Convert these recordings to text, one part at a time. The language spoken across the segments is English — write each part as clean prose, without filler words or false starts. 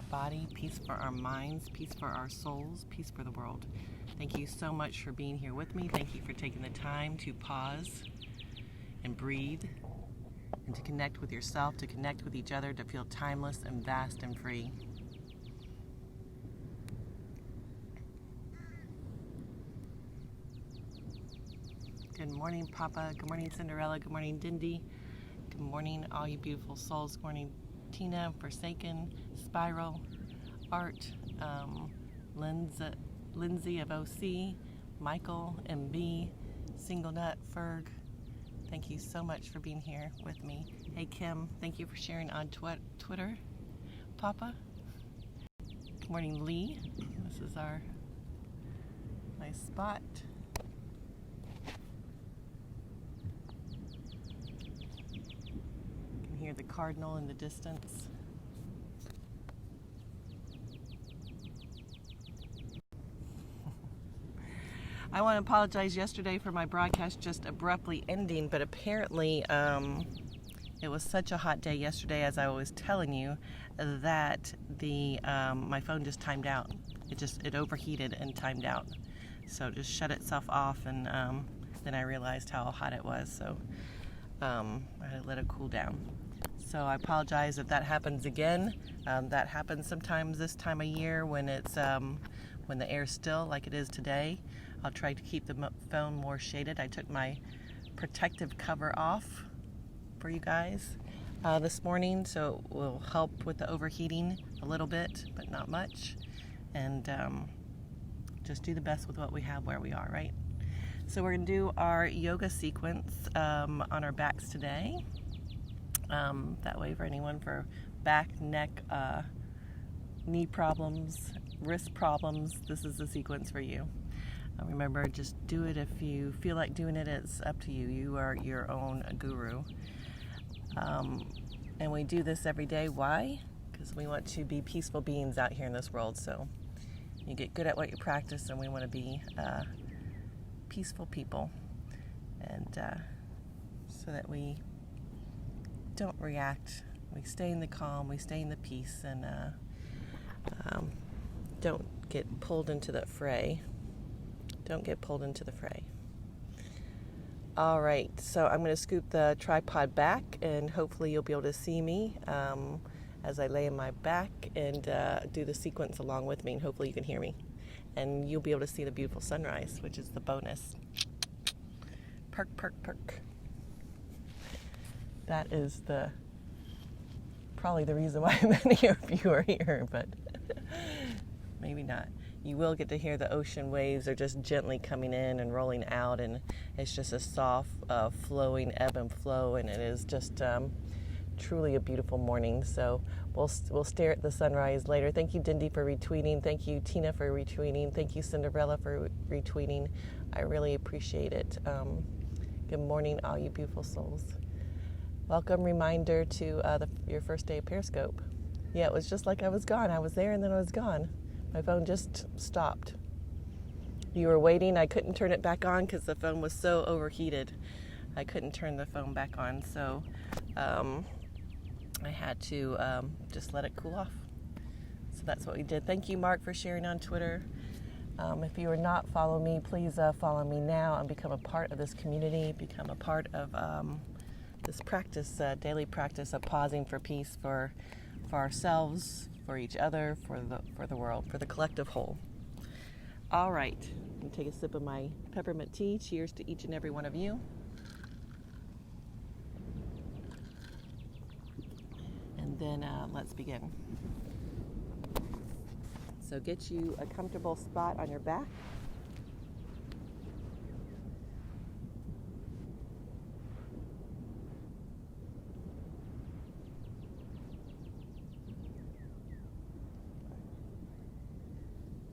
body, peace for our minds, peace for our souls, peace for the world. Thank you so much for being here with me. Thank you for taking the time to pause and breathe and to connect with yourself, to connect with each other, to feel timeless and vast and free. Good morning, Papa. Good morning, Cinderella. Good morning, Dindy. Good morning, all you beautiful souls. Good morning, Tina, Forsaken, Spiral, Art, Lindsay of OC, Michael, MB, Single Nut, Ferg. Thank you so much for being here with me. Hey, Kim, thank you for sharing on Twitter. Papa. Good morning, Lee. This is our nice spot. Hear the cardinal in the distance. I want to apologize yesterday for my broadcast just abruptly ending, but apparently it was such a hot day yesterday, as I was telling you, that my phone just timed out. It overheated and timed out. So it just shut itself off, and then I realized how hot it was, so I had to let it cool down. So I apologize if that happens again. That happens sometimes this time of year when it's when the air's still like it is today. I'll try to keep the phone more shaded. I took my protective cover off for you guys this morning, so it will help with the overheating a little bit, but not much. And just do the best with what we have where we are, right? So we're going to do our yoga sequence on our backs today. That way for anyone for back, neck, knee problems, wrist problems, this is the sequence for you. Remember, just do it if you feel like doing it. It's up to you. You are your own guru. And we do this every day. Why? Because we want to be peaceful beings out here in this world. So you get good at what you practice, and we want to be peaceful people. And so that we don't react. We stay in the calm, we stay in the peace, and don't get pulled into the fray. Don't get pulled into the fray. All right, so I'm going to scoop the tripod back, and hopefully you'll be able to see me as I lay in my back and do the sequence along with me, and hopefully you can hear me. And you'll be able to see the beautiful sunrise, which is the bonus. Perk, perk, perk. That is probably the reason why many of you are here, but maybe not. You will get to hear the ocean waves are just gently coming in and rolling out, and it's just a soft flowing ebb and flow, and it is just truly a beautiful morning. So we'll stare at the sunrise later. Thank you, Dindy, for retweeting. Thank you, Tina, for retweeting. Thank you, Cinderella, for retweeting. I really appreciate it. Good morning, all you beautiful souls. Welcome reminder to your first day of Periscope. Yeah, it was just like I was gone. I was there and then I was gone. My phone just stopped. You were waiting. I couldn't turn it back on because the phone was so overheated. I couldn't turn the phone back on, so I had to just let it cool off. So that's what we did. Thank you, Mark, for sharing on Twitter. If you are not following me, please follow me now and become a part of this community. Become a part of this practice, daily practice of pausing for peace for ourselves, for each other, for the world, for the collective whole. All right, I'm gonna take a sip of my peppermint tea. Cheers to each and every one of you. And then let's begin. So get you a comfortable spot on your back.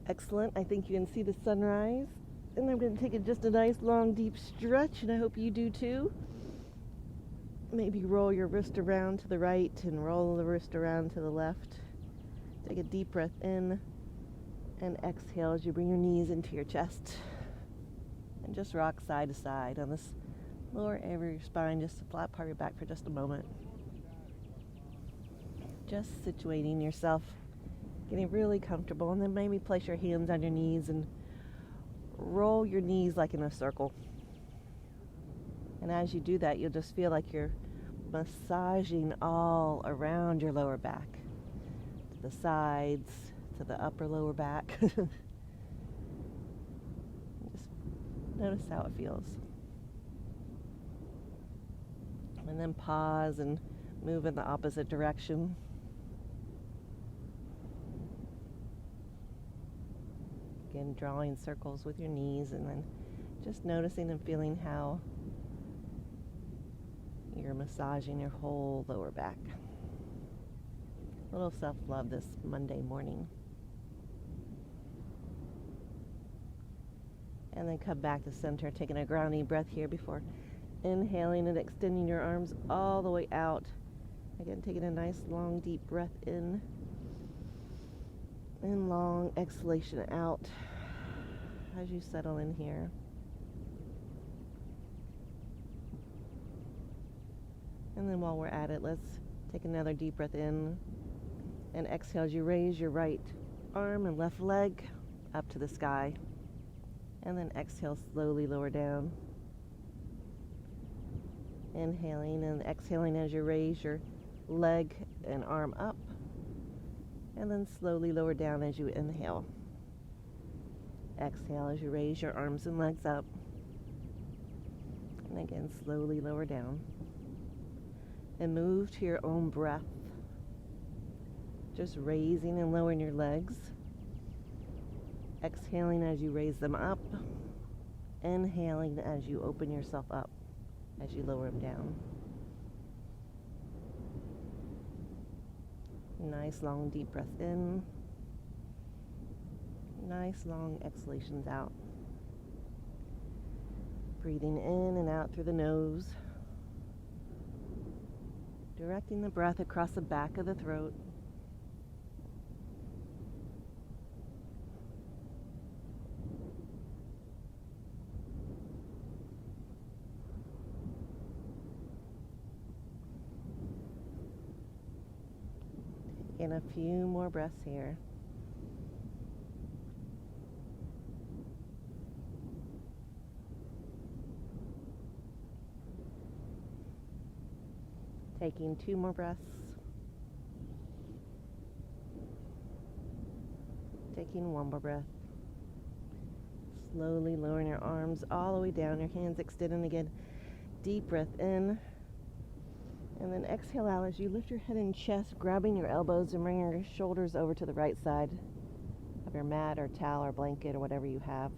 Excellent. I think you can see the sunrise. And I'm going to take just a nice long deep stretch, and I hope you do too. Maybe roll your wrist around to the right and roll the wrist around to the left. Take a deep breath in and exhale as you bring your knees into your chest. And just rock side to side on this lower area of your spine, just the flat part of your back for just a moment. Just situating yourself Getting really comfortable, and then maybe place your hands on your knees and roll your knees like in a circle. And as you do that, you'll just feel like you're massaging all around your lower back, to the sides, to the upper lower back. Just notice how it feels. And then pause and move in the opposite direction. Again, drawing circles with your knees, and then just noticing and feeling how you're massaging your whole lower back. A little self-love this Monday morning. And then come back to center, taking a grounding breath here before inhaling and extending your arms all the way out. Again, taking a nice long deep breath in and long exhalation out as you settle in here. And then while we're at it, let's take another deep breath in and exhale as you raise your right arm and left leg up to the sky. And then exhale, slowly lower down. Inhaling and exhaling as you raise your leg and arm up. And then slowly lower down as you inhale. Exhale as you raise your arms and legs up. And again, slowly lower down. And move to your own breath. Just raising and lowering your legs. Exhaling as you raise them up. Inhaling as you open yourself up, as you lower them down. Nice long deep breath in. Nice long exhalations out. Breathing in and out through the nose. Directing the breath across the back of the throat. And a few more breaths here. Taking 2 more breaths. Taking 1 more breath. Slowly lowering your arms all the way down, your hands extending again. Deep breath in. And then exhale out as you lift your head and chest, grabbing your elbows and bringing your shoulders over to the right side of your mat or towel or blanket or whatever you have.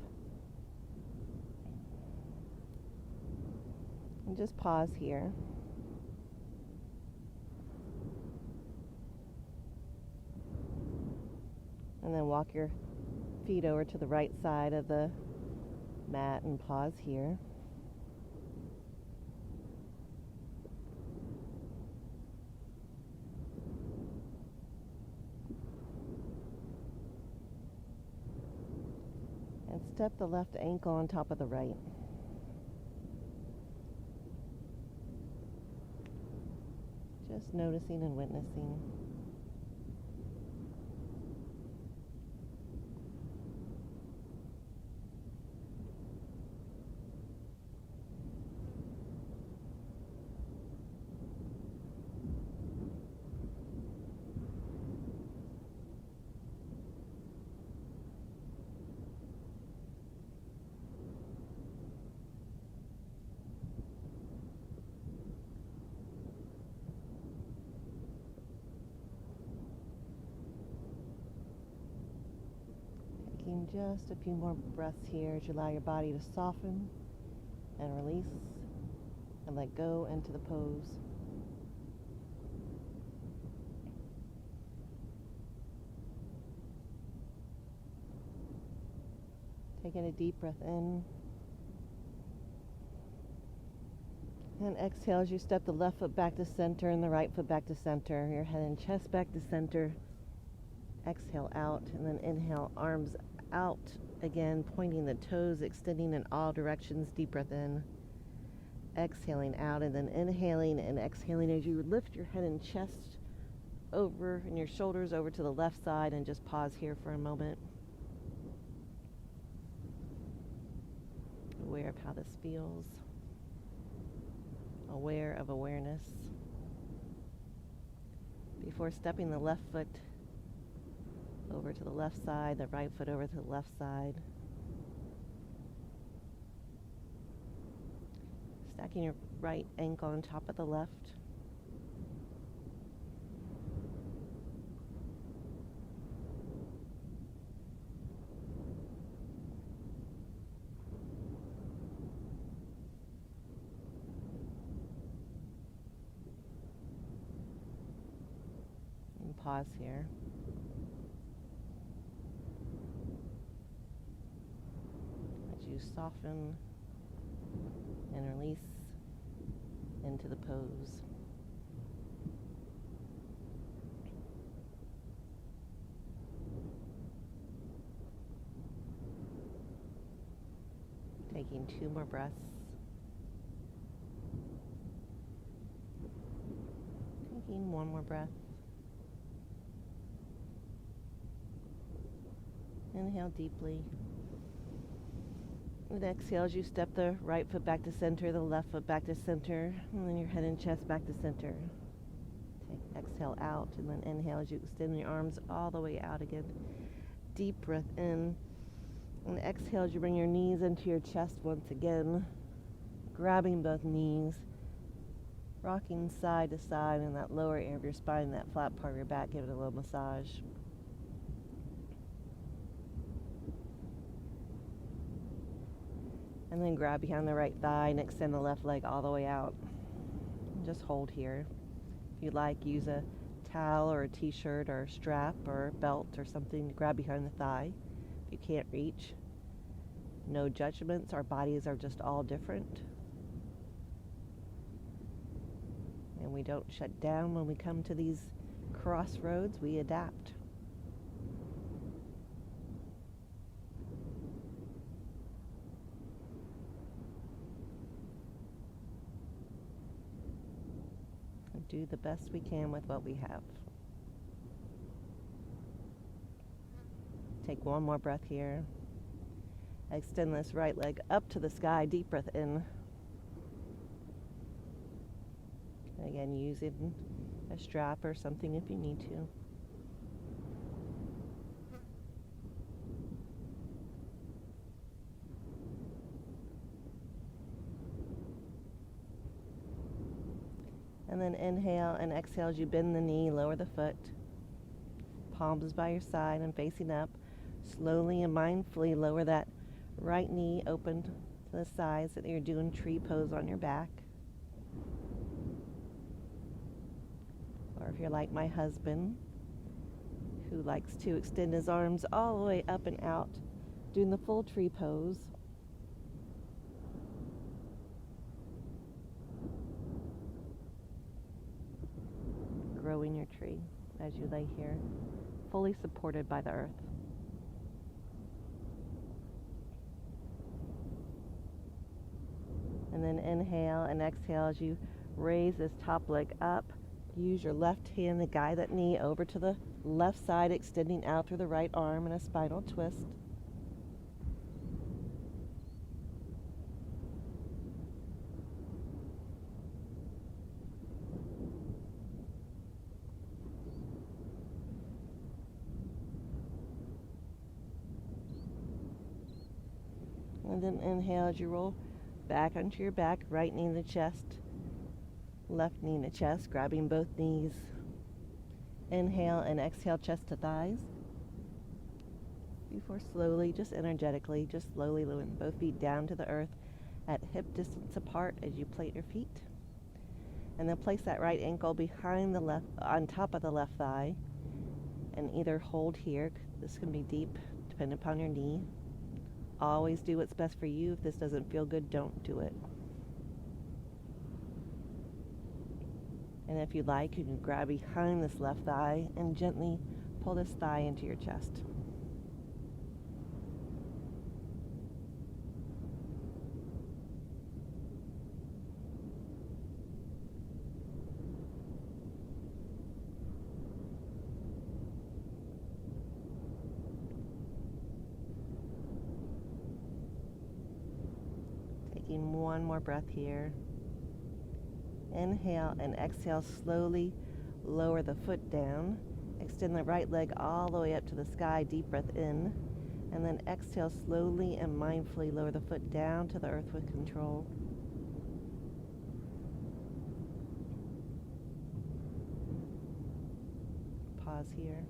And just pause here. And then walk your feet over to the right side of the mat and pause here. And step the left ankle on top of the right. Just noticing and witnessing. Taking just a few more breaths here as you allow your body to soften and release and let go into the pose. Taking a deep breath in. And exhale as you step the left foot back to center and the right foot back to center. Your head and chest back to center. Exhale out, and then inhale, arms out again, pointing the toes, extending in all directions. Deep breath in. Exhaling out, and then inhaling and exhaling as you lift your head and chest over and your shoulders over to the left side, and just pause here for a moment. Aware of how this feels. Aware of awareness. Before stepping the left foot over to the left side, the right foot over to the left side. Stacking your right ankle on top of the left. And pause here. As you soften and release into the pose. Taking 2 more breaths. Taking 1 more breath. Inhale deeply. And exhale as you step the right foot back to center, the left foot back to center, and then your head and chest back to center. Exhale out, and then inhale as you extend your arms all the way out again. Deep breath in. And exhale as you bring your knees into your chest once again, grabbing both knees, rocking side to side in that lower area of your spine, that flat part of your back. Give it a little massage. And then grab behind the right thigh and extend the left leg all the way out. And just hold here. If you'd like, use a towel or a t-shirt or a strap or a belt or something to grab behind the thigh. If you can't reach, no judgments. Our bodies are just all different. And we don't shut down when we come to these crossroads. We adapt. Do the best we can with what we have. Take 1 more breath here. Extend this right leg up to the sky. Deep breath in. And again, using a strap or something if you need to. And then inhale and exhale as you bend the knee, lower the foot. Palms by your side and facing up. Slowly and mindfully lower that right knee open to the side so that you're doing tree pose on your back. Or if you're like my husband, who likes to extend his arms all the way up and out, doing the full tree pose. Growing your tree as you lay here, fully supported by the earth. And then inhale and exhale as you raise this top leg up. Use your left hand to guide that knee over to the left side, extending out through the right arm in a spinal twist. And then inhale as you roll back onto your back, right knee in the chest, left knee in the chest, grabbing both knees. Inhale and exhale, chest to thighs. Before slowly, just energetically, just slowly lowering both feet down to the earth at hip distance apart as you plate your feet. And then place that right ankle behind the left, on top of the left thigh, and either hold here. This can be deep, depending upon your knee. Always do what's best for you. If this doesn't feel good, don't do it. And if you'd like, you can grab behind this left thigh and gently pull this thigh into your chest. taking one more breath here. Inhale and exhale, slowly lower the foot down. Extend the right leg all the way up to the sky, deep breath in. And then exhale, slowly and mindfully lower the foot down to the earth with control. Pause here.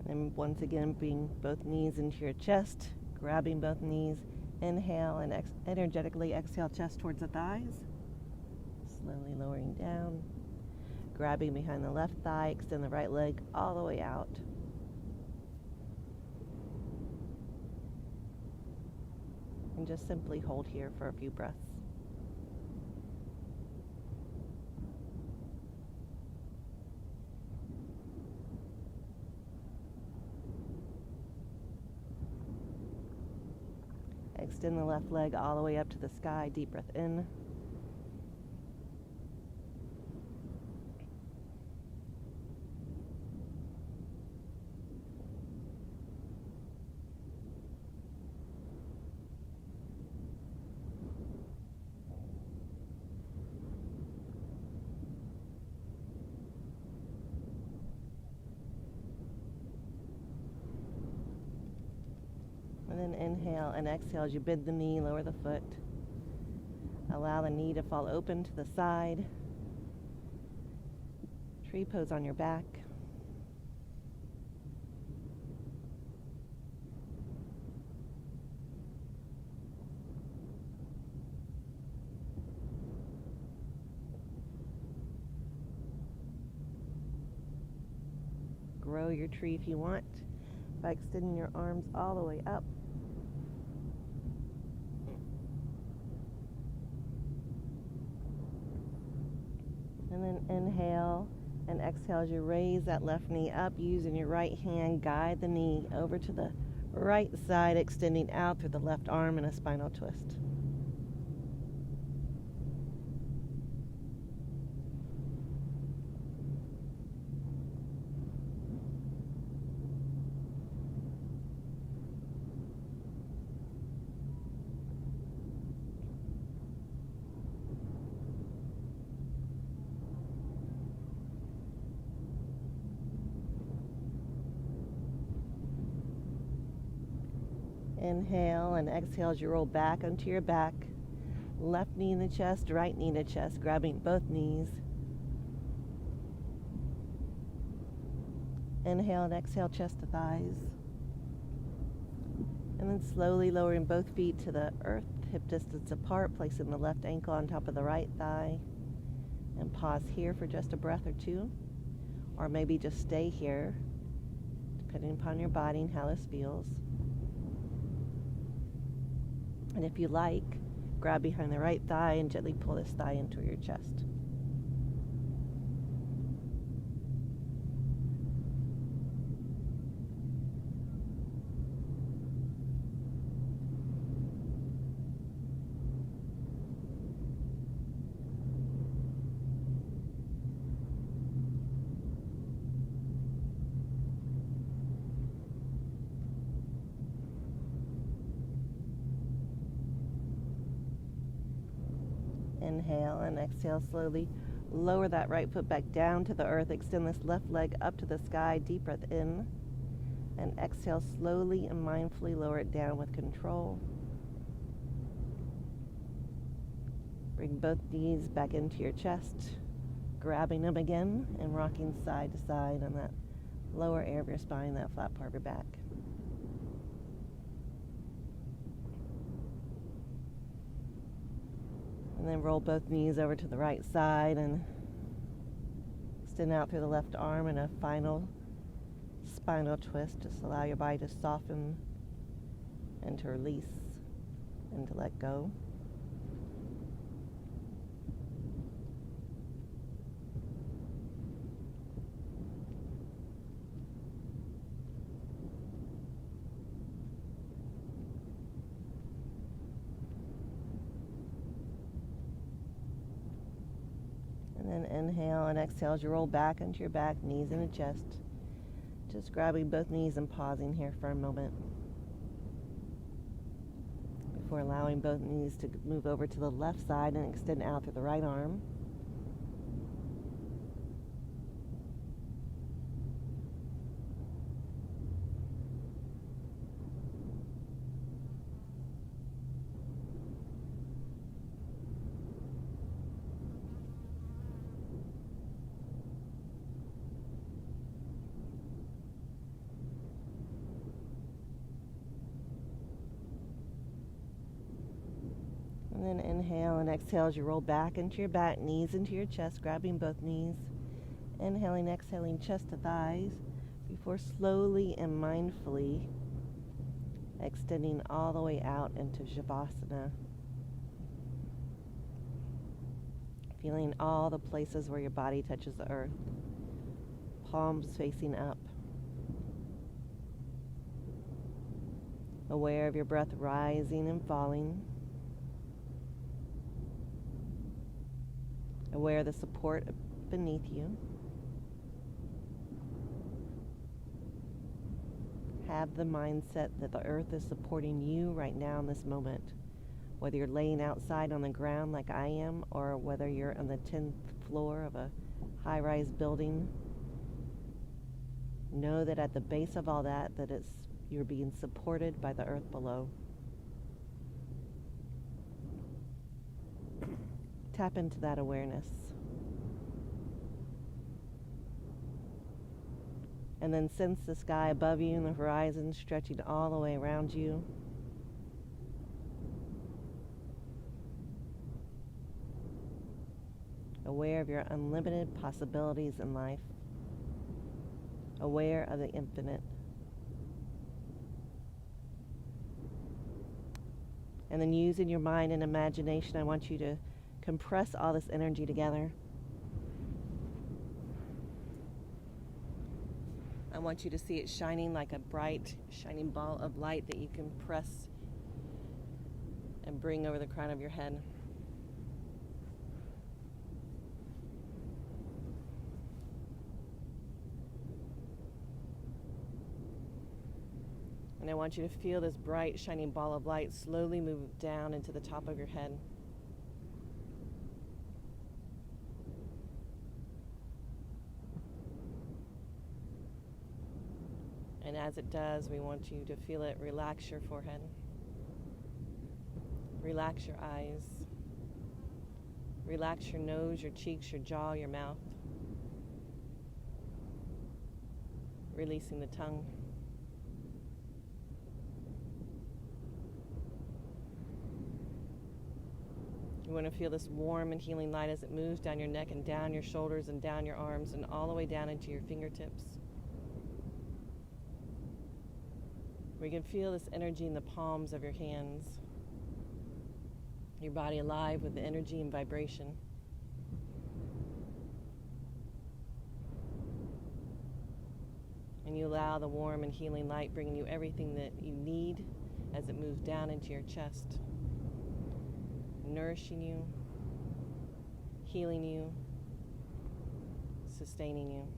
And once again, bring both knees into your chest, grabbing both knees. Inhale and energetically exhale, chest towards the thighs. Slowly lowering down, grabbing behind the left thigh, extend the right leg all the way out. And just simply hold here for a few breaths. Extend the left leg all the way up to the sky, deep breath in. And then inhale and exhale as you bend the knee, lower the foot. Allow the knee to fall open to the side. Tree pose on your back. Grow your tree if you want by extending your arms all the way up. And then inhale and exhale as you raise that left knee up, using your right hand, guide the knee over to the right side, extending out through the left arm in a spinal twist. Inhale and exhale as you roll back onto your back. Left knee in the chest, right knee in the chest, grabbing both knees. Inhale and exhale, chest to thighs. And then slowly lowering both feet to the earth, hip distance apart, placing the left ankle on top of the right thigh. And pause here for just a breath or two. Or maybe just stay here, depending upon your body and how this feels. And if you like, grab behind the right thigh and gently pull this thigh into your chest. Inhale and exhale slowly. Lower that right foot back down to the earth. Extend this left leg up to the sky. Deep breath in. And exhale slowly and mindfully lower it down with control. Bring both knees back into your chest. Grabbing them again and rocking side to side on that lower area of your spine, that flat part of your back. And then roll both knees over to the right side and extend out through the left arm in a final spinal twist. Just allow your body to soften and to release and to let go. And then inhale and exhale as you roll back onto your back, knees in the chest. Just grabbing both knees and pausing here for a moment before allowing both knees to move over to the left side and extend out through the right arm. And then inhale and exhale as you roll back into your back, knees into your chest, grabbing both knees. Inhaling, exhaling, chest to thighs, before slowly and mindfully extending all the way out into Shavasana. Feeling all the places where your body touches the earth, palms facing up. Aware of your breath rising and falling. Aware of the support beneath you. Have the mindset that the earth is supporting you right now in this moment. Whether you're laying outside on the ground like I am, or whether you're on the 10th floor of a high-rise building, know that at the base of all that, you're being supported by the earth below. Tap into that awareness. And then sense the sky above you and the horizon stretching all the way around you. Aware of your unlimited possibilities in life. Aware of the infinite. And then using your mind and imagination, I want you to compress all this energy together. I want you to see it shining like a bright, shining ball of light that you can press and bring over the crown of your head. And I want you to feel this bright, shining ball of light slowly move down into the top of your head. And as it does, we want you to feel it relax your forehead, relax your eyes, relax your nose, your cheeks, your jaw, your mouth, releasing the tongue. You want to feel this warm and healing light as it moves down your neck and down your shoulders and down your arms and all the way down into your fingertips. We can feel this energy in the palms of your hands, your body alive with the energy and vibration. And you allow the warm and healing light bringing you everything that you need as it moves down into your chest, nourishing you, healing you, sustaining you.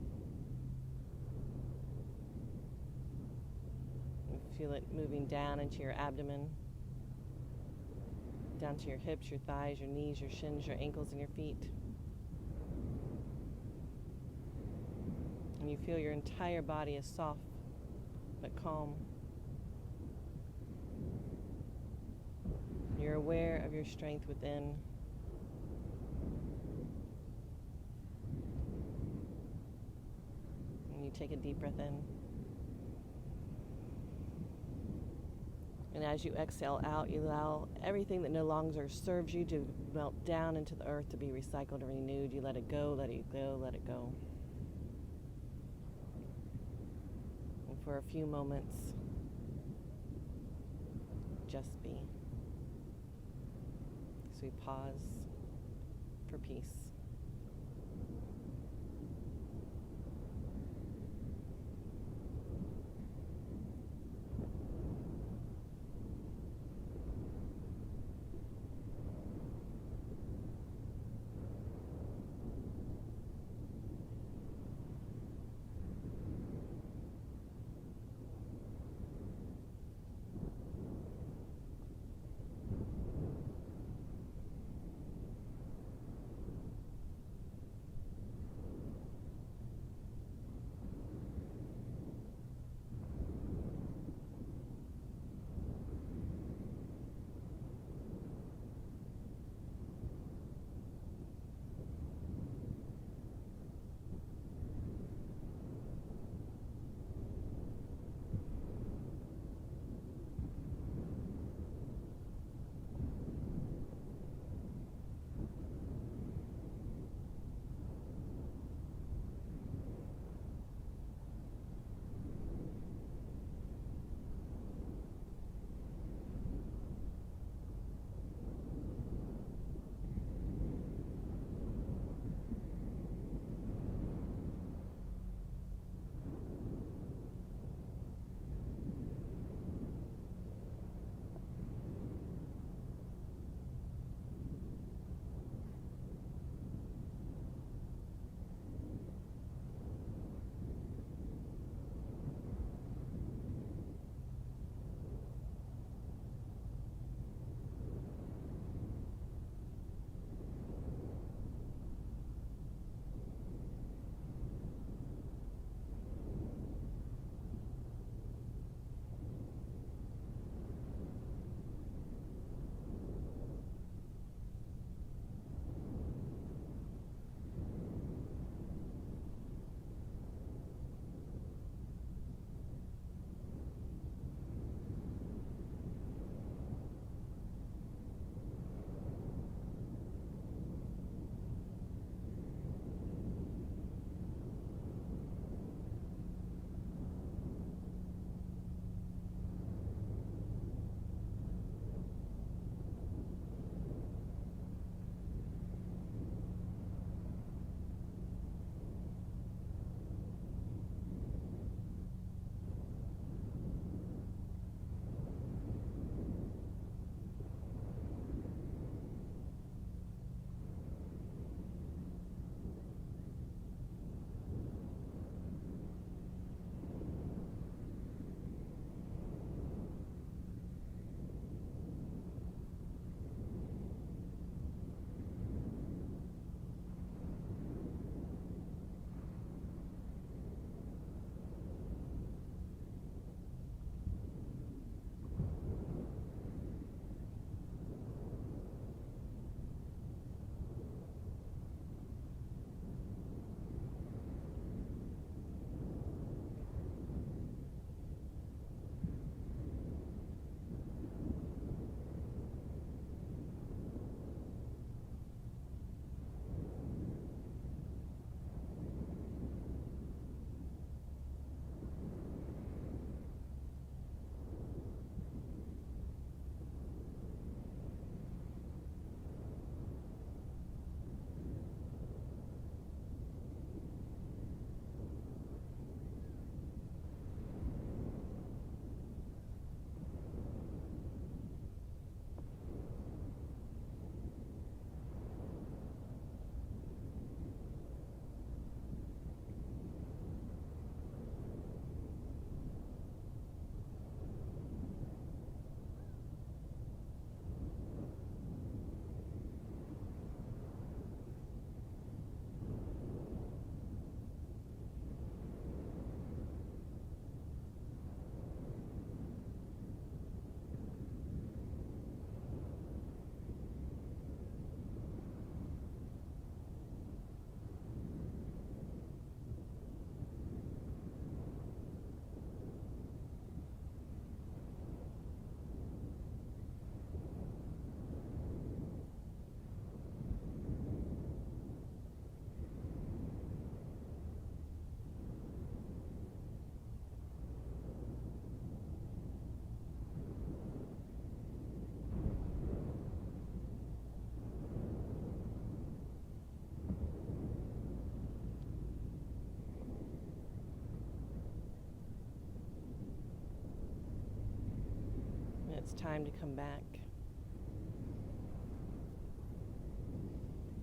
Feel it moving down into your abdomen, down to your hips, your thighs, your knees, your shins, your ankles, and your feet. And you feel your entire body is soft but calm. You're aware of your strength within. And you take a deep breath in. And as you exhale out, you allow everything that no longer serves you to melt down into the earth to be recycled and renewed. You let it go, let it go, let it go. And for a few moments, just be. So we pause for peace. it's time to come back.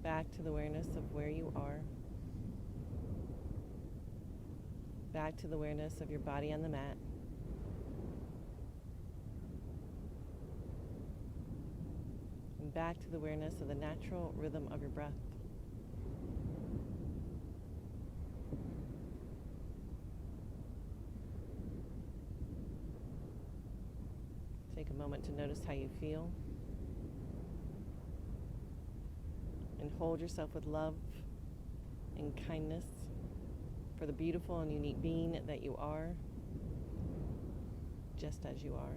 Back to the awareness of where you are. Back to the awareness of your body on the mat. And back to the awareness of the natural rhythm of your breath. Take a moment to notice how you feel. And hold yourself with love and kindness for the beautiful and unique being that you are, just as you are.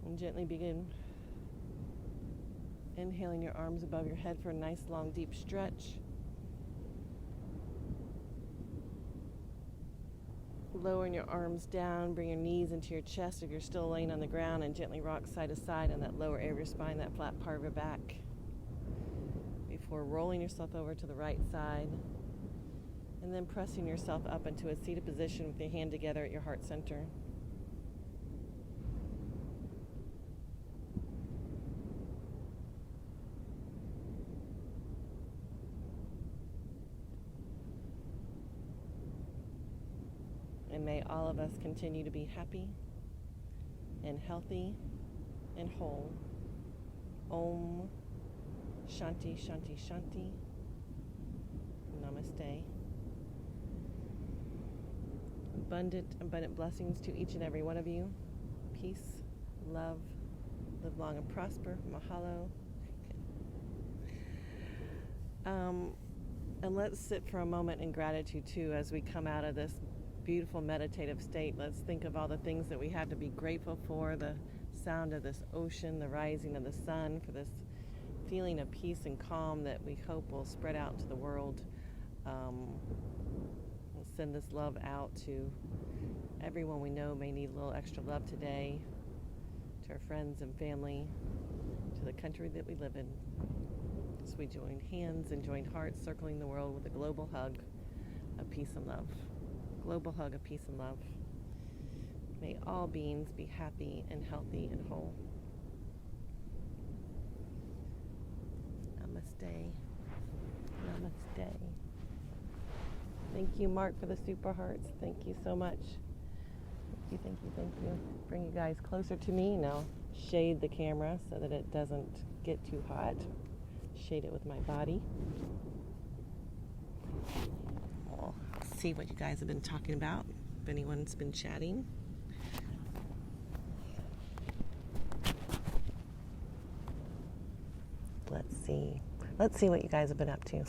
And gently begin inhaling your arms above your head for a nice long deep stretch. Lowering your arms down, bring your knees into your chest if you're still laying on the ground, and gently rock side to side on that lower area of your spine, that flat part of your back, before rolling yourself over to the right side, and then pressing yourself up into a seated position with your hand together at your heart center. And may all of us continue to be happy and healthy and whole. Om Shanti Shanti Shanti. Namaste. Abundant blessings to each and every one of you. Peace, love, live long and prosper. Mahalo. And let's sit for a moment in gratitude too as we come out of this beautiful meditative state. Let's think of all the things that we have to be grateful for, the sound of this ocean, the rising of the sun, for this feeling of peace and calm that we hope will spread out into the world. We'll send this love out to everyone we know may need a little extra love today, to our friends and family, to the country that we live in. So we join hands and join hearts, circling the world with a global hug of peace and love. Global hug of peace and love. May all beings be happy and healthy and whole. Namaste. Namaste. Thank you, Mark, for the super hearts. Thank you so much. Thank you. Bring you guys closer to me. Now shade the camera so that it doesn't get too hot. Shade it with my body. See what you guys have been talking about, if anyone's been chatting. Let's see what you guys have been up to.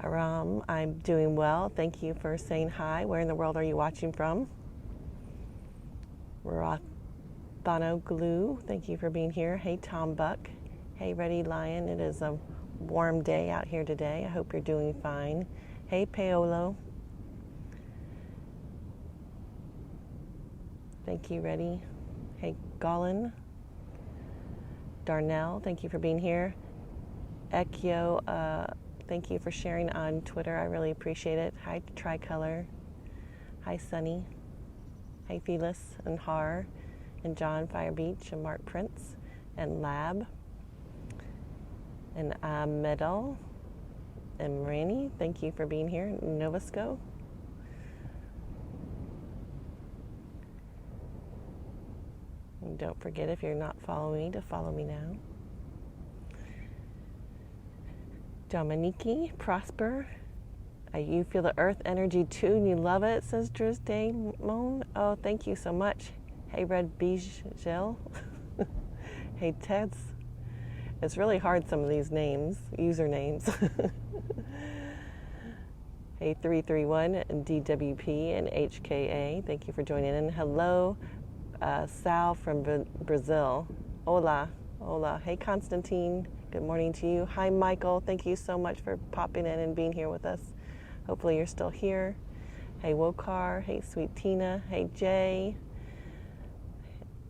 Aram, I'm doing well. Thank you for saying hi. Where in the world are you watching from? Rothano Glue, thank you for being here. Hey, Tom Buck. Hey, Ready Lion. It is a warm day out here today. I hope you're doing fine. Hey, Paolo. Thank you, Ready. Hey, Gollin. Darnell, thank you for being here. Ekyo, thank you for sharing on Twitter. I really appreciate it. Hi, Tricolor. Hi, Sunny. Hi, Felis and Har and John Fire Beach and Mark Prince and Lab. And Medal and Rani, thank you for being here. Novasco. And don't forget, if you're not following me, to follow me now. Dominiki, Prosper. You feel the earth energy too and you love it, says Driz Damon. Oh, thank you so much. Hey, Red Bijel. Hey, Teds. It's really hard, some of these names, usernames. Hey, 331 and DWP and HKA, thank you for joining in. Hello, Sal from Brazil. Hola. Hey, Constantine, good morning to you. Hi, Michael, thank you so much for popping in and being here with us. Hopefully you're still here. Hey, Wokar. Hey, Sweet Tina. Hey, Jay.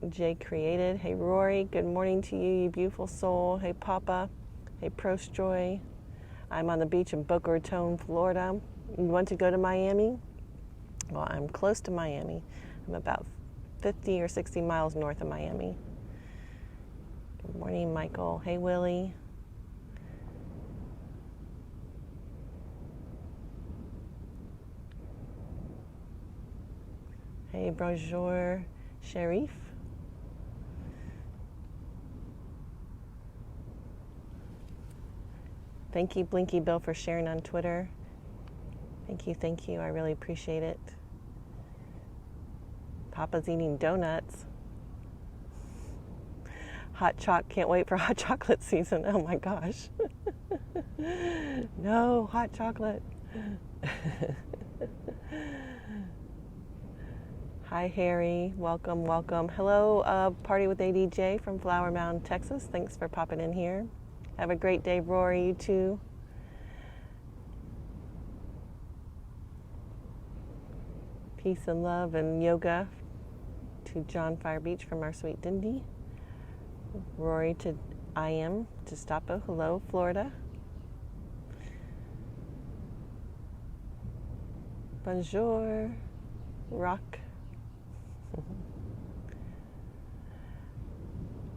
Jay Created. Hey, Rory. Good morning to you, you beautiful soul. Hey, Papa. Hey, Prost Joy. I'm on the beach in Boca Raton, Florida. You want to go to Miami? Well, I'm close to Miami. I'm about 50 or 60 miles north of Miami. Good morning, Michael. Hey, Willie. Hey, bonjour, Sharif. Thank you, Blinky Bill, for sharing on Twitter. Thank you. I really appreciate it. Papa's eating donuts. Hot choc, can't wait for hot chocolate season. Oh my gosh. No, hot chocolate. Hi, Harry. Welcome, welcome. Hello, Party with ADJ from Flower Mound, Texas. Thanks for popping in here. Have a great day, Rory. You too. Peace and love and yoga to John Fire Beach from our sweet Dindy. Rory to I am to Stapo. Hello, Florida. Bonjour, Rock.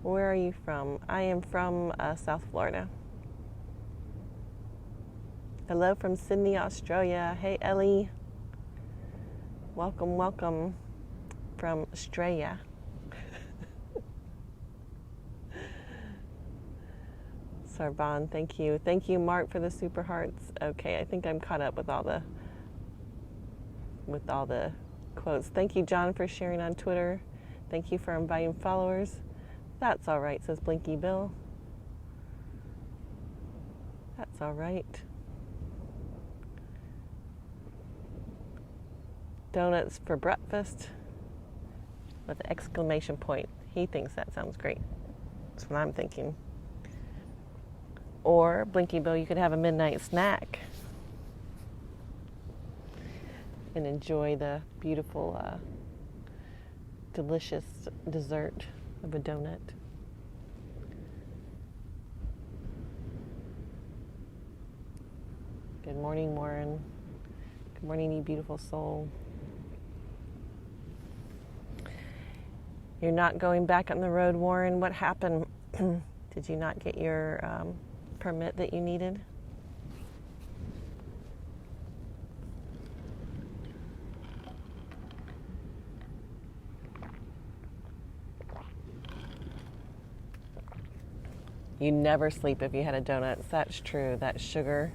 Where are you from? I am from South Florida. Hello from Sydney, Australia. Hey, Ellie. Welcome, welcome from Australia. Sarban, thank you. Thank you, Mark, for the super hearts. Okay, I think I'm caught up with all the quotes. Thank you, John, for sharing on Twitter. Thank you for inviting followers. That's all right, says Blinky Bill. That's all right. Donuts for breakfast with an exclamation point. He thinks that sounds great. That's what I'm thinking. Or, Blinky Bill, you could have a midnight snack and enjoy the beautiful, delicious dessert of a donut. Good morning, Warren. Good morning, you beautiful soul. You're not going back on the road, Warren. What happened? Did you not get your permit that you needed? You never sleep if you had a donut. That's true. That's sugar.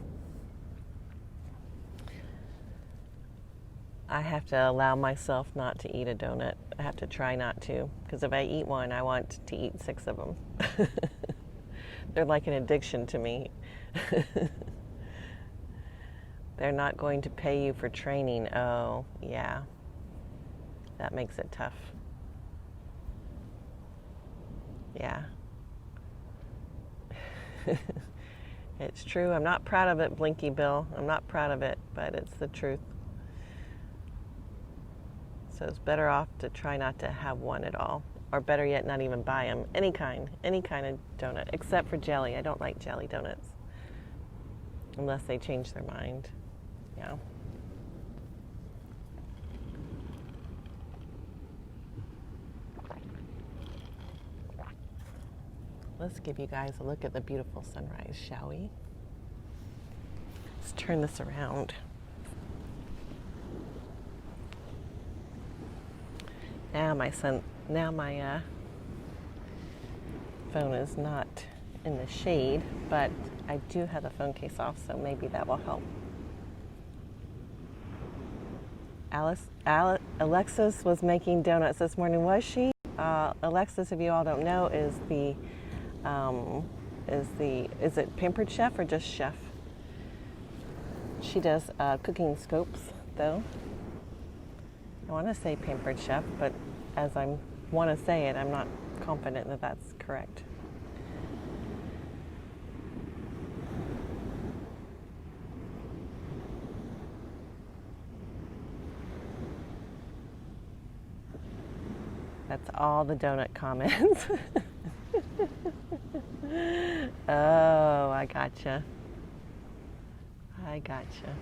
I have to allow myself not to eat a donut. I have to try not to, because if I eat one, I want to eat 6 of them. They're like an addiction to me. They're not going to pay you for training. Oh, yeah. That makes it tough. Yeah. It's true. I'm not proud of it, Blinky Bill. I'm not proud of it, but it's the truth. So it's better off to try not to have one at all. Or better yet, not even buy them. Any kind of donut, except for jelly. I don't like jelly donuts. Unless they change their mind. Yeah. Let's give you guys a look at the beautiful sunrise, shall we? Let's turn this around. Now my phone is not in the shade, but I do have the phone case off, so maybe that will help. Alexis was making donuts this morning, was she? Alexis, if you all don't know, is it Pampered Chef or just Chef? She does cooking scopes, though. I want to say Pampered Chef, but as I want to say it, I'm not confident that that's correct. That's all the donut comments. Oh, I gotcha. I gotcha.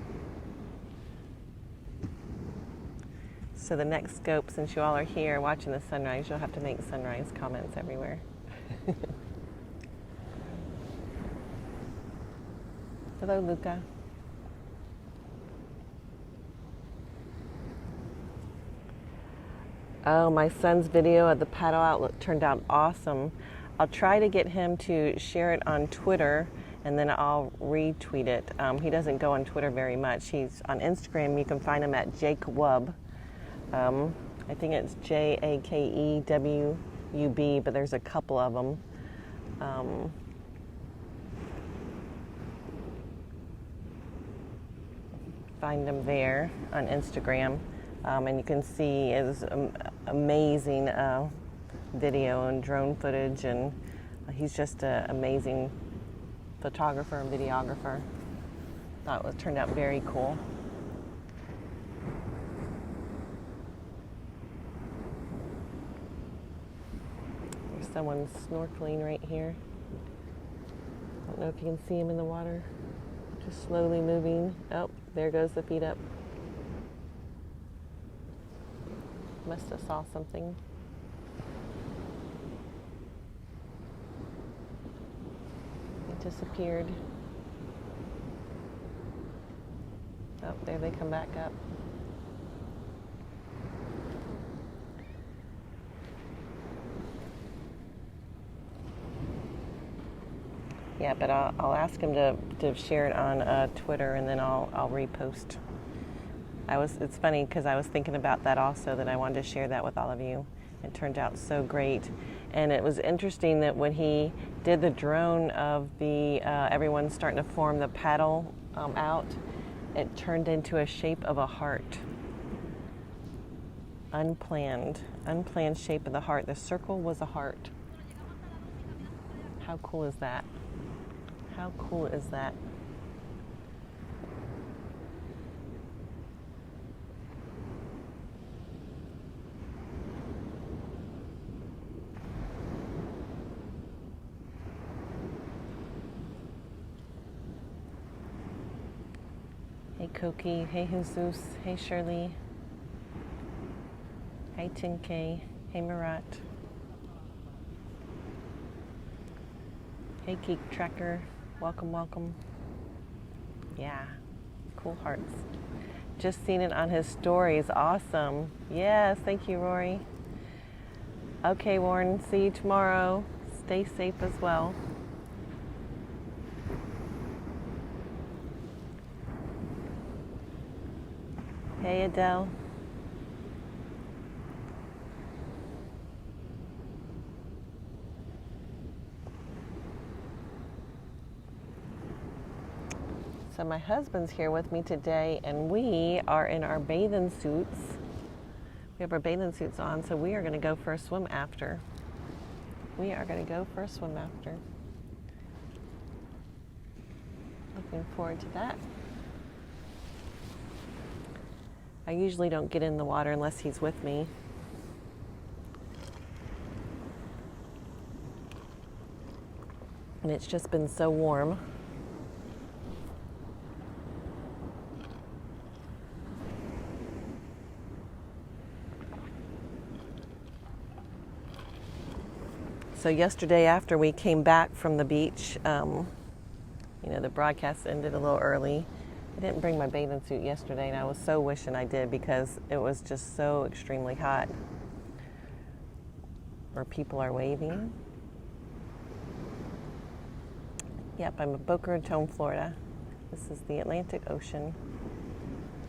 So the next scope, since you all are here watching the sunrise, you'll have to make sunrise comments everywhere. Hello, Luca. Oh, my son's video of the paddle out turned out awesome. I'll try to get him to share it on Twitter, and then I'll retweet it. He doesn't go on Twitter very much. He's on Instagram. You can find him at JakeWub. I think it's JAKEWUB, but there's a couple of them. Find him there on Instagram. And you can see his amazing video and drone footage, and he's just an amazing photographer and videographer. Thought it turned out very cool. There's someone snorkeling right here. I don't know if you can see him in the water. Just slowly moving. Oh, there goes the feet up. Must have saw something. It disappeared. Oh, there they come back up. Yeah, but I'll ask him to share it on Twitter, and then I'll repost. It's funny because I was thinking about that also, that I wanted to share that with all of you. It turned out so great. And it was interesting that when he did the drone of the everyone starting to form the paddle out, it turned into a shape of a heart. Unplanned shape of the heart. The circle was a heart. How cool is that? How cool is that? Hey Koki, hey Jesus, hey Shirley, hey 10K, hey Marat, hey Geek Tracker, welcome, welcome. Yeah, cool hearts. Just seen it on his stories, awesome. Yes, thank you, Rory. Okay, Warren, see you tomorrow. Stay safe as well. Hey, Adele. So my husband's here with me today, and we are in our bathing suits. We have our bathing suits on, so we are going to go for a swim after. Looking forward to that. I usually don't get in the water unless he's with me. And it's just been so warm. So yesterday after we came back from the beach, the broadcast ended a little early. I didn't bring my bathing suit yesterday, and I was so wishing I did because it was just so extremely hot. Where people are waving. Yep, I'm in Boca Raton, Florida. This is the Atlantic Ocean,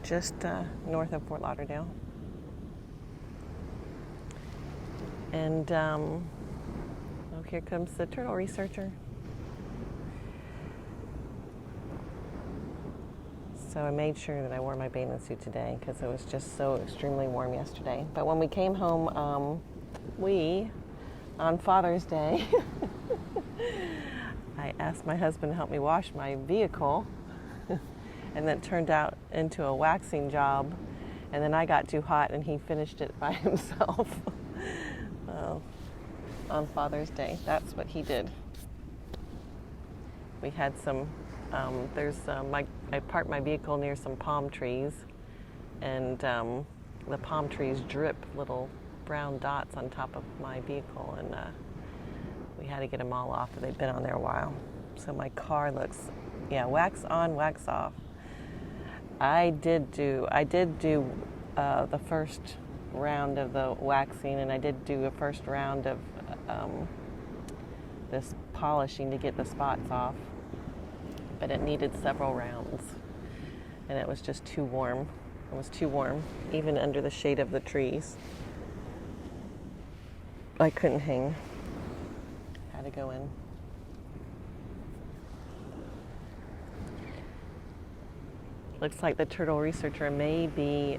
just north of Fort Lauderdale. And here comes the turtle researcher. So I made sure that I wore my bathing suit today because it was just so extremely warm yesterday. But when we came home, on Father's Day, I asked my husband to help me wash my vehicle, and that turned out into a waxing job. And then I got too hot and he finished it by himself. Oh, on Father's Day, that's what he did. We had some, I parked my vehicle near some palm trees, and the palm trees drip little brown dots on top of my vehicle, and we had to get them all off. They've been on there a while. So my car looks, yeah, wax on, wax off. I did do the first round of the waxing, and I did do a first round of this polishing to get the spots off, but it needed several rounds, and it was just too warm. It was too warm, even under the shade of the trees. I couldn't hang. Had to go in. Looks like the turtle researcher may be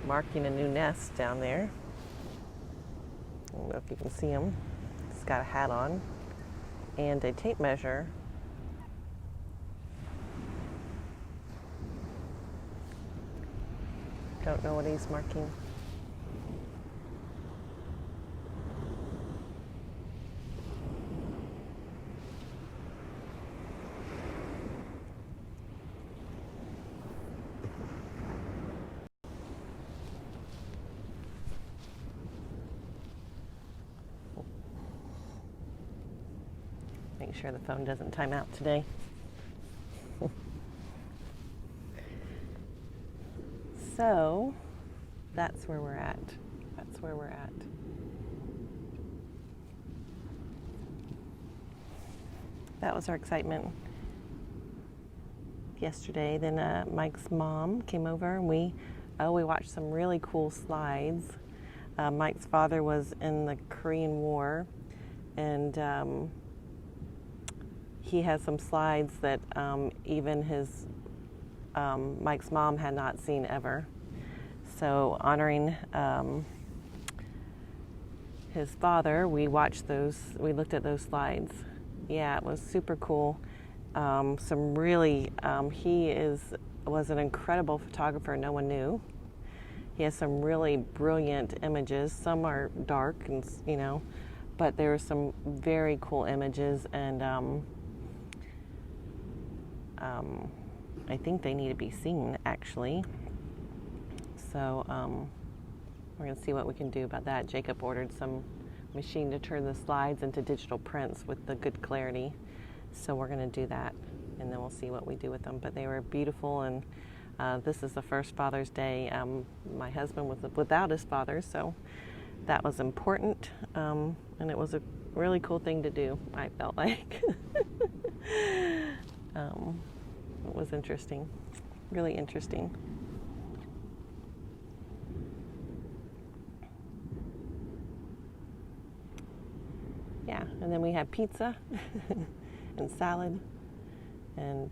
marking a new nest down there. I don't know if you can see him. He's got a hat on and a tape measure. Don't know what he's marking. Make sure the phone doesn't time out today. So that's where we're at. That's where we're at. That was our excitement yesterday. Then Mike's mom came over, and we watched some really cool slides. Mike's father was in the Korean War, and he has some slides that even his Mike's mom had not seen ever. So honoring his father, we watched those. We looked at those slides. Yeah, it was super cool. Some really, he was an incredible photographer. No one knew. He has some really brilliant images. Some are dark, and but there are some very cool images, and I think they need to be seen, actually. So we're going to see what we can do about that. Jacob ordered some machine to turn the slides into digital prints with the good clarity. So we're going to do that, and then we'll see what we do with them. But they were beautiful, and this is the first Father's Day. My husband was without his father, so that was important, and it was a really cool thing to do, I felt like. It was interesting, really interesting. Yeah, and then we had pizza and salad and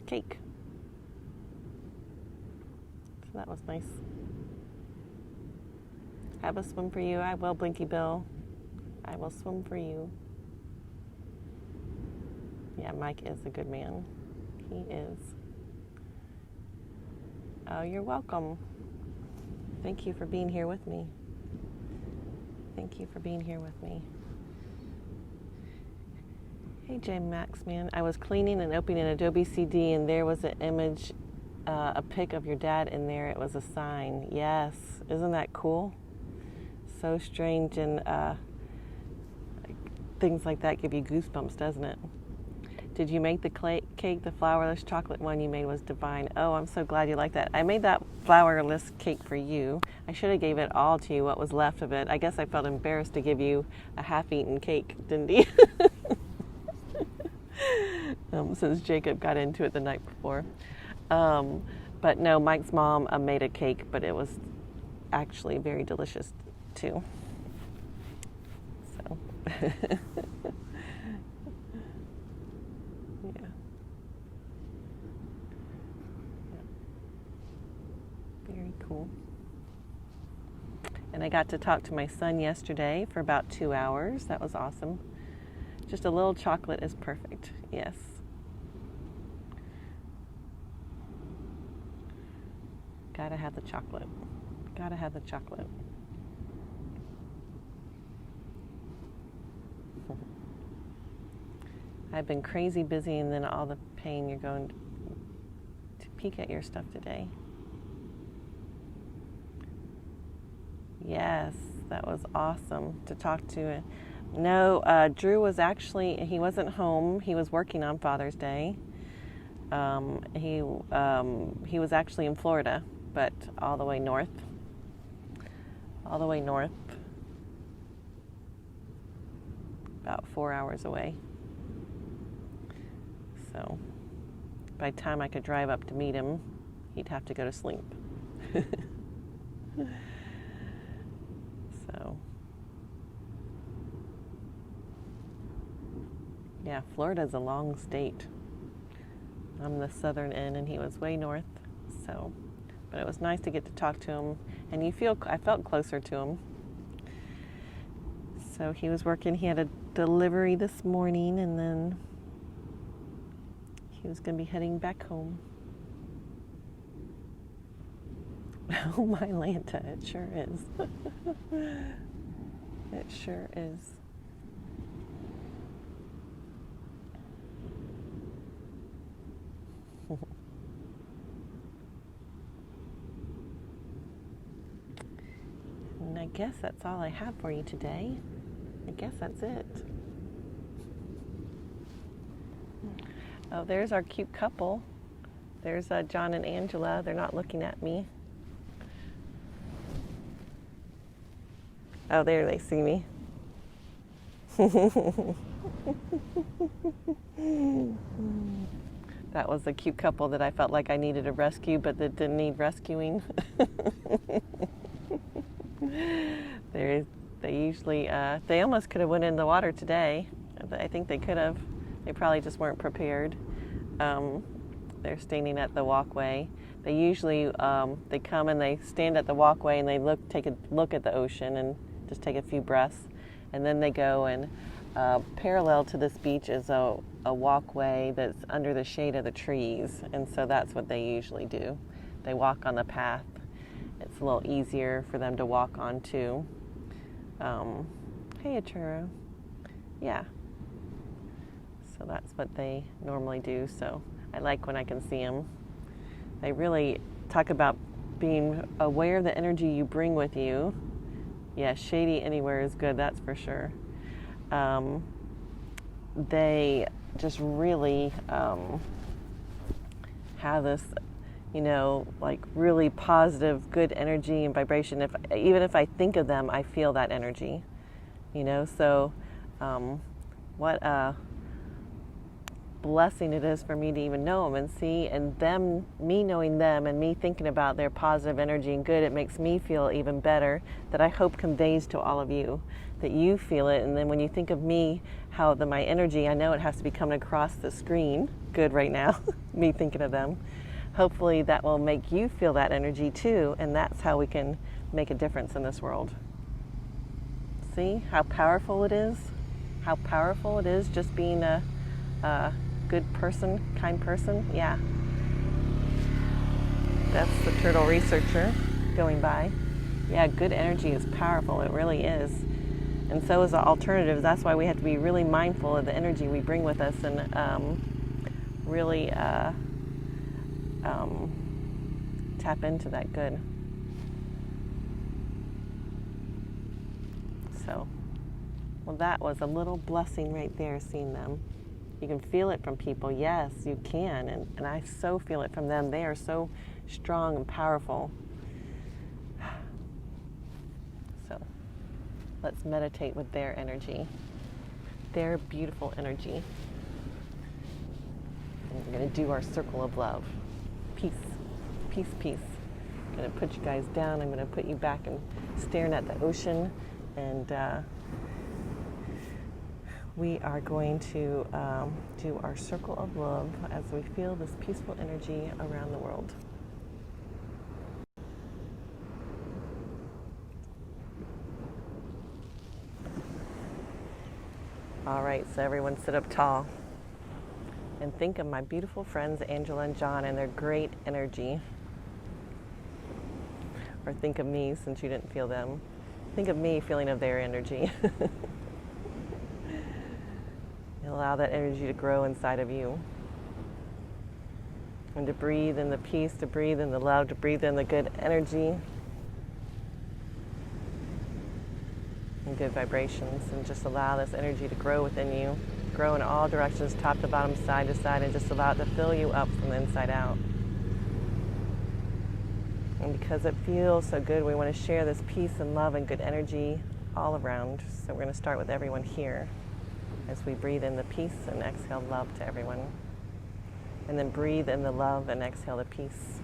cake. So that was nice. Have a swim for you. I will, Blinky Bill. I will swim for you. Yeah, Mike is a good man. He is. Oh, you're welcome. Thank you for being here with me. Thank you for being here with me. Hey, J Max, man. I was cleaning and opening an Adobe CD, and there was an image, a pic of your dad in there. It was a sign. Yes. Isn't that cool? So strange, and things like that give you goosebumps, doesn't it? Did you make the cake? The flourless chocolate one you made was divine. Oh, I'm so glad you like that. I made that flourless cake for you. I should have gave it all to you, what was left of it. I guess I felt embarrassed to give you a half-eaten cake, didn't you? Since Jacob got into it the night before. But no, Mike's mom made a cake, but it was actually very delicious too. So. Yeah. Very cool. And I got to talk to my son yesterday for about 2 hours. That was awesome. Just a little chocolate is perfect. Yes. Gotta have the chocolate. Gotta have the chocolate. I've been crazy busy, and then all the pain. You're going to peek at your stuff today. Yes, that was awesome to talk to. No, Drew was actually, he wasn't home. He was working on Father's Day. He was actually in Florida, but all the way north. All the way north. About 4 hours away. So by the time I could drive up to meet him, he'd have to go to sleep. So yeah, Florida's a long state. I'm the southern end and he was way north. So, but it was nice to get to talk to him, and I felt closer to him. So he was working, he had a delivery this morning, and then he was going to be heading back home. Oh, my Lanta, it sure is. It sure is. And I guess that's all I have for you today. I guess that's it. Oh, there's our cute couple. There's John and Angela. They're not looking at me. Oh, there they see me. That was a cute couple that I felt like I needed a rescue, but that didn't need rescuing. They usually, they almost could have went in the water today. I think they could have. They probably just weren't prepared. They're standing at the walkway. They usually, they come and they stand at the walkway and they take a look at the ocean and just take a few breaths. And then they go, and parallel to this beach is a walkway that's under the shade of the trees. And so that's what they usually do. They walk on the path. It's a little easier for them to walk on too. Hey, Achuro. Yeah. So that's what they normally do. So I like when I can see them. They really talk about being aware of the energy you bring with you. Yeah, shady anywhere is good, that's for sure. They just really have this, like really positive, good energy and vibration. Even if I think of them, I feel that energy, So what a blessing it is for me to even know them and see, and me knowing them and me thinking about their positive energy and good, it makes me feel even better. That I hope conveys to all of you, that you feel it. And then when you think of me, how my energy, I know it has to be coming across the screen good right now, me thinking of them. Hopefully that will make you feel that energy too, and that's how we can make a difference in this world. See how powerful it is? How powerful it is just being a good person, kind person. Yeah. That's the turtle researcher going by. Yeah, good energy is powerful. It really is. And so is the alternatives. That's why we have to be really mindful of the energy we bring with us, and really tap into that good. So, well, that was a little blessing right there, seeing them. You can feel it from people. Yes, you can. And I so feel it from them. They are so strong and powerful. So let's meditate with their energy, their beautiful energy. And we're going to do our circle of love. Peace, peace, peace. I'm going to put you guys down. I'm going to put you back and staring at the ocean. And we are going to do our circle of love as we feel this peaceful energy around the world. All right, so everyone sit up tall and think of my beautiful friends Angela and John and their great energy. Or think of me, since you didn't feel them. Think of me feeling of their energy. And allow that energy to grow inside of you. And to breathe in the peace, to breathe in the love, to breathe in the good energy and good vibrations. And just allow this energy to grow within you, grow in all directions, top to bottom, side to side, and just allow it to fill you up from the inside out. And because it feels so good, we want to share this peace and love and good energy all around. So we're going to start with everyone here as we breathe in the peace and exhale love to everyone. And then breathe in the love and exhale the peace.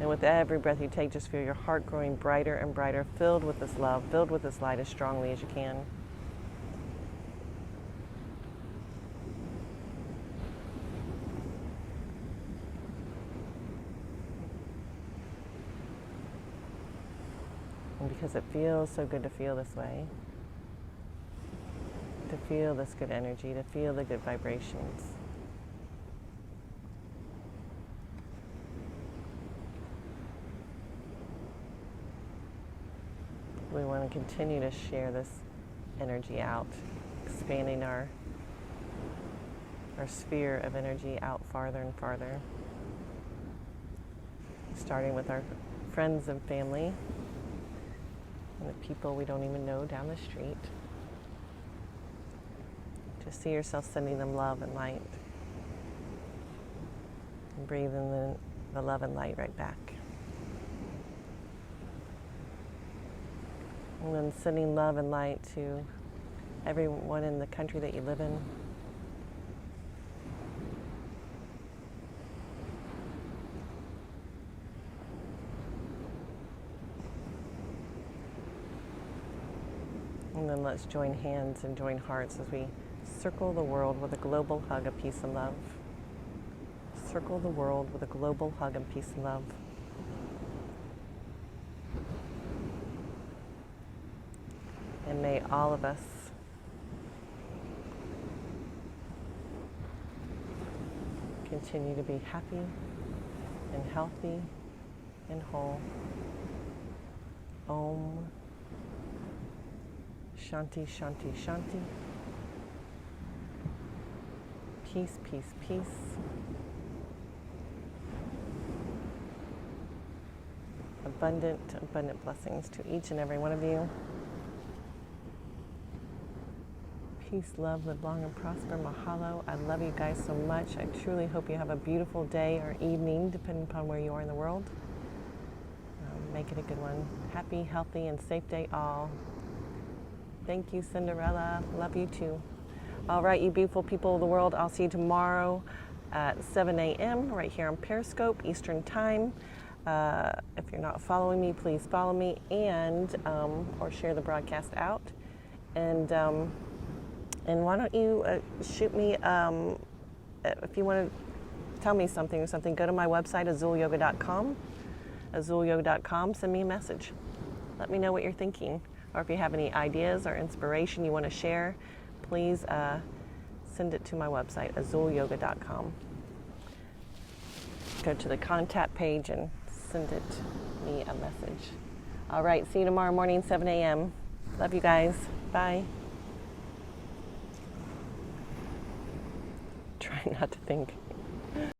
And with every breath you take, just feel your heart growing brighter and brighter, filled with this love, filled with this light as strongly as you can. And because it feels so good to feel this way, to feel this good energy, to feel the good vibrations. We want to continue to share this energy out, expanding our sphere of energy out farther and farther. Starting with our friends and family, and the people we don't even know down the street. Just see yourself sending them love and light. And breathe in the love and light right back. And then sending love and light to everyone in the country that you live in. And then let's join hands and join hearts as we circle the world with a global hug of peace and love. Circle the world with a global hug of peace and love. And may all of us continue to be happy and healthy and whole. Om. Shanti, Shanti, Shanti. Peace, peace, peace. Abundant, abundant blessings to each and every one of you. Peace, love, live long and prosper. Mahalo. I love you guys so much. I truly hope you have a beautiful day or evening, depending upon where you are in the world. Make it a good one. Happy, healthy, and safe day all. Thank you, Cinderella. Love you too. All right, you beautiful people of the world, I'll see you tomorrow at 7 a.m. right here on Periscope, Eastern Time. If you're not following me, please follow me and or share the broadcast out. And why don't you shoot me, if you want to tell me something or something, go to my website, azulyoga.com. azulyoga.com, send me a message. Let me know what you're thinking. Or if you have any ideas or inspiration you want to share, please send it to my website, azulyoga.com. Go to the contact page and send me a message. All right, see you tomorrow morning, 7 a.m. Love you guys. Bye. Try not to think.